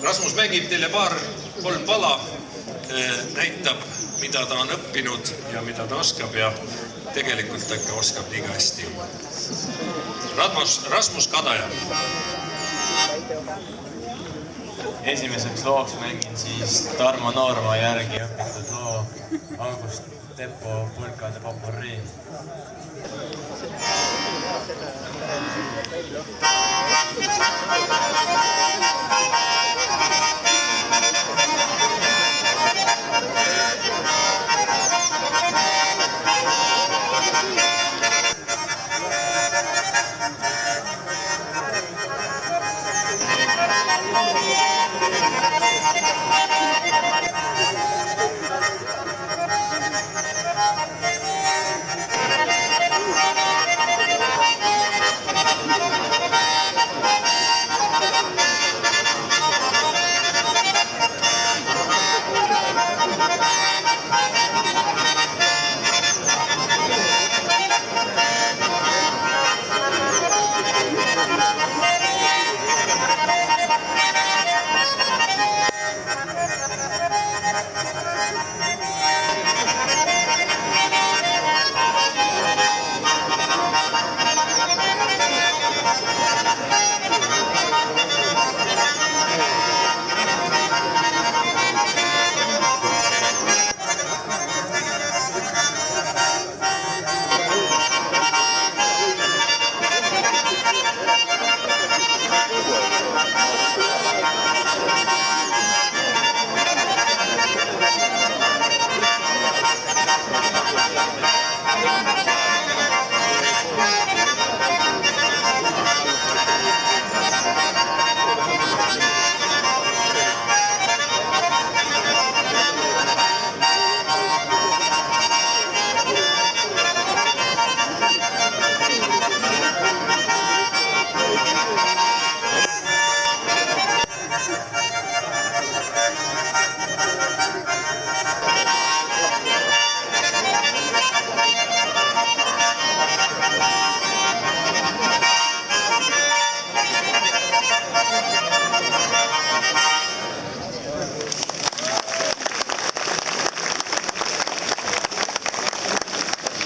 Rasmus mängib teile kolm pala, näitab, mida ta on õppinud ja mida ta oskab ja tegelikult ta ikka oskab liiga hästi. Rasmus Kadaja. Esimeseks looks mängin siis Tarmo Noorma järgi õpitud loo August Teppo Põlkade Popurri.